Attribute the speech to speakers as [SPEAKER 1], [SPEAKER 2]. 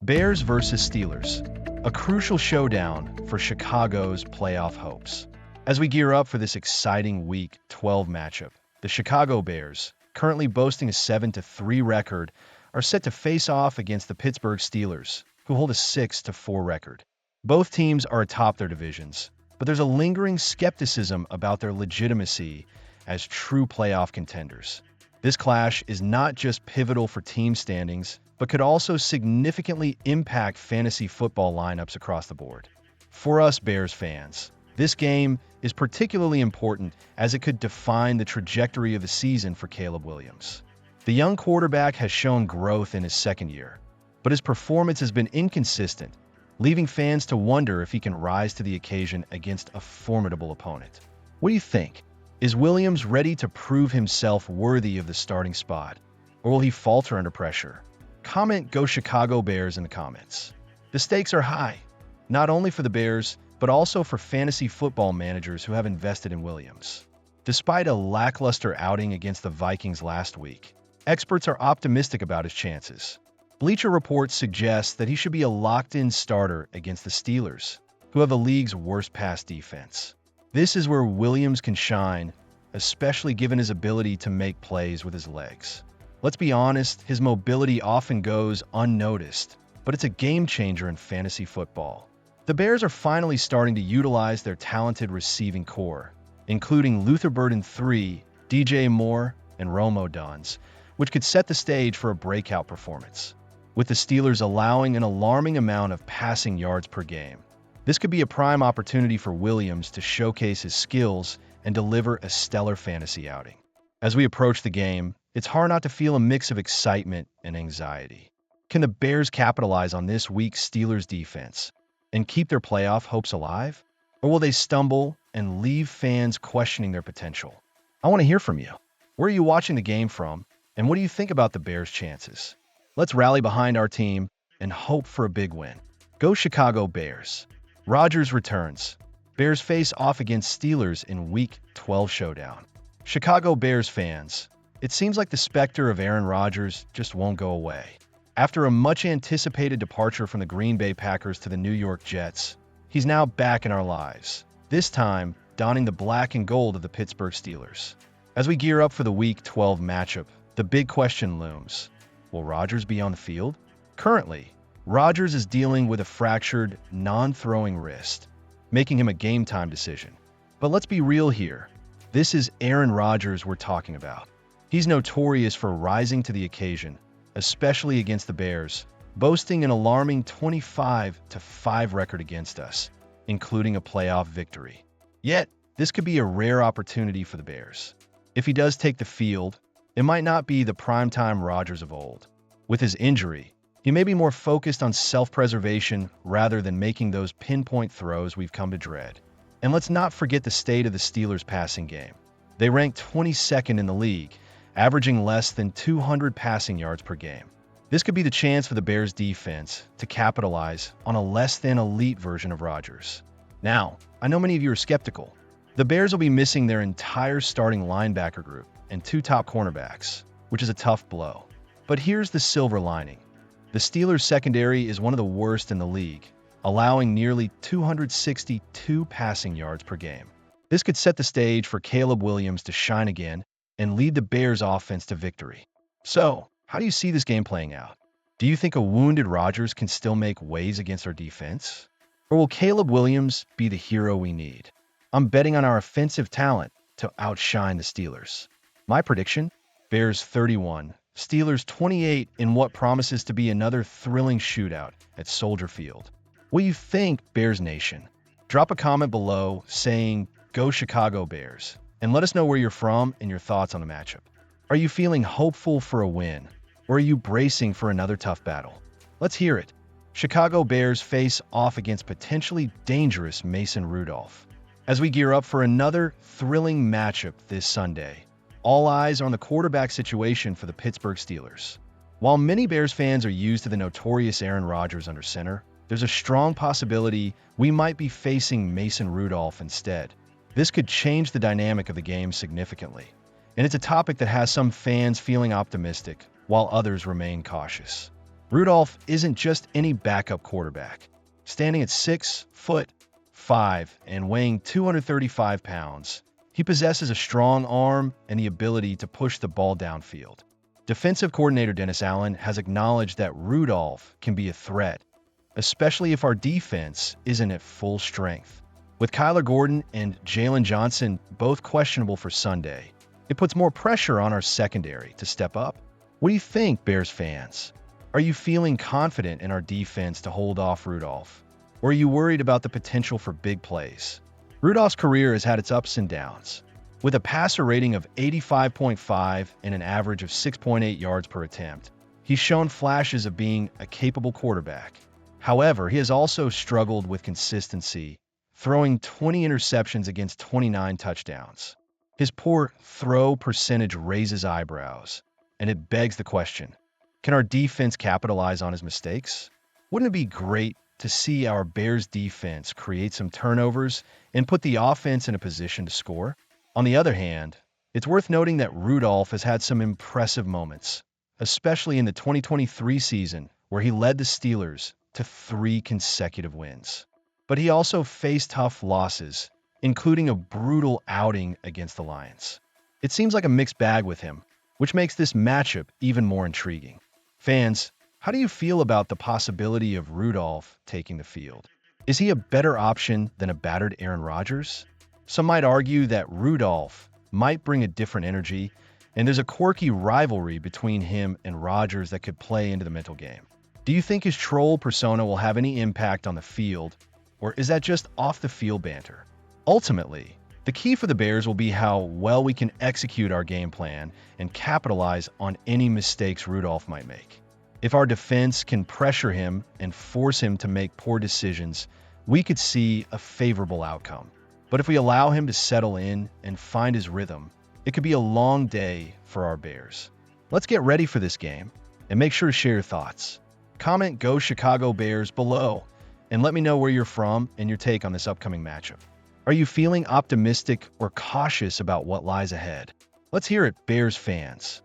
[SPEAKER 1] Bears versus Steelers, a crucial showdown for Chicago's playoff hopes. As we gear up for this exciting Week 12 matchup, the Chicago Bears, currently boasting a 7-3 record, are set to face off against the Pittsburgh Steelers, who hold a 6-4 record. Both teams are atop their divisions, but there's a lingering skepticism about their legitimacy as true playoff contenders. This clash is not just pivotal for team standings, but could also significantly impact fantasy football lineups across the board. For us Bears fans, this game is particularly important as it could define the trajectory of the season for Caleb Williams. The young quarterback has shown growth in his second year, but his performance has been inconsistent, leaving fans to wonder if he can rise to the occasion against a formidable opponent. What do you think? Is Williams ready to prove himself worthy of the starting spot, or will he falter under pressure? Comment "Go Chicago Bears" in the comments. The stakes are high, not only for the Bears, but also for fantasy football managers who have invested in Williams. Despite a lackluster outing against the Vikings last week, experts are optimistic about his chances. Bleacher Report suggests that he should be a locked-in starter against the Steelers, who have the league's worst pass defense. This is where Williams can shine, especially given his ability to make plays with his legs. Let's be honest, his mobility often goes unnoticed, but it's a game changer in fantasy football. The Bears are finally starting to utilize their talented receiving core, including Luther Burden III, DJ Moore, and Romo Duns, which could set the stage for a breakout performance. With the Steelers allowing an alarming amount of passing yards per game, this could be a prime opportunity for Williams to showcase his skills and deliver a stellar fantasy outing. As we approach the game, it's hard not to feel a mix of excitement and anxiety. Can the Bears capitalize on this week's Steelers defense and keep their playoff hopes alive? Or will they stumble and leave fans questioning their potential? I want to hear from you. Where are you watching the game from, and what do you think about the Bears' chances? Let's rally behind our team and hope for a big win. Go Chicago Bears. Rodgers returns. Bears face off against Steelers in Week 12 showdown. Chicago Bears fans, it seems like the specter of Aaron Rodgers just won't go away. After a much-anticipated departure from the Green Bay Packers to the New York Jets, he's now back in our lives, this time donning the black and gold of the Pittsburgh Steelers. As we gear up for the Week 12 matchup, the big question looms. Will Rodgers be on the field? Currently, Rodgers is dealing with a fractured, non-throwing wrist, making him a game-time decision. But let's be real here. This is Aaron Rodgers we're talking about. He's notorious for rising to the occasion, especially against the Bears, boasting an alarming 25-5 record against us, including a playoff victory. Yet, this could be a rare opportunity for the Bears. If he does take the field, it might not be the primetime Rodgers of old. With his injury, he may be more focused on self-preservation rather than making those pinpoint throws we've come to dread. And let's not forget the state of the Steelers' passing game. They rank 22nd in the league, averaging less than 200 passing yards per game. This could be the chance for the Bears' defense to capitalize on a less-than-elite version of Rodgers. Now, I know many of you are skeptical. The Bears will be missing their entire starting linebacker group and 2 top cornerbacks, which is a tough blow. But here's the silver lining. The Steelers' secondary is one of the worst in the league, allowing nearly 262 passing yards per game. This could set the stage for Caleb Williams to shine again and lead the Bears' offense to victory. So, how do you see this game playing out? Do you think a wounded Rodgers can still make waves against our defense? Or will Caleb Williams be the hero we need? I'm betting on our offensive talent to outshine the Steelers. My prediction? Bears 31, Steelers 28 in what promises to be another thrilling shootout at Soldier Field. What do you think, Bears Nation? Drop a comment below saying, "Go Chicago Bears," and let us know where you're from and your thoughts on the matchup. Are you feeling hopeful for a win, or are you bracing for another tough battle? Let's hear it. Chicago Bears face off against potentially dangerous Mason Rudolph. As we gear up for another thrilling matchup this Sunday, all eyes are on the quarterback situation for the Pittsburgh Steelers. While many Bears fans are used to the notorious Aaron Rodgers under center, there's a strong possibility we might be facing Mason Rudolph instead. This could change the dynamic of the game significantly, and it's a topic that has some fans feeling optimistic, while others remain cautious. Rudolph isn't just any backup quarterback. Standing at 6'5" and weighing 235 pounds, he possesses a strong arm and the ability to push the ball downfield. Defensive coordinator Dennis Allen has acknowledged that Rudolph can be a threat, especially if our defense isn't at full strength. With Kyler Gordon and Jalen Johnson both questionable for Sunday, it puts more pressure on our secondary to step up. What do you think, Bears fans? Are you feeling confident in our defense to hold off Rudolph? Or are you worried about the potential for big plays? Rudolph's career has had its ups and downs. With a passer rating of 85.5 and an average of 6.8 yards per attempt, he's shown flashes of being a capable quarterback. However, he has also struggled with consistency, throwing 20 interceptions against 29 touchdowns. His poor throw percentage raises eyebrows, and it begs the question, can our defense capitalize on his mistakes? Wouldn't it be great to see our Bears defense create some turnovers and put the offense in a position to score? On the other hand, it's worth noting that Rudolph has had some impressive moments, especially in the 2023 season where he led the Steelers to 3 consecutive wins. But he also faced tough losses, including a brutal outing against the Lions. It seems like a mixed bag with him, which makes this matchup even more intriguing. Fans, how do you feel about the possibility of Rudolph taking the field? Is he a better option than a battered Aaron Rodgers? Some might argue that Rudolph might bring a different energy, and there's a quirky rivalry between him and Rodgers that could play into the mental game. Do you think his troll persona will have any impact on the field, or is that just off-the-field banter? Ultimately, the key for the Bears will be how well we can execute our game plan and capitalize on any mistakes Rudolph might make. If our defense can pressure him and force him to make poor decisions, we could see a favorable outcome. But if we allow him to settle in and find his rhythm, it could be a long day for our Bears. Let's get ready for this game, and make sure to share your thoughts. Comment "Go Chicago Bears" below, and let me know where you're from and your take on this upcoming matchup. Are you feeling optimistic or cautious about what lies ahead? Let's hear it, Bears fans.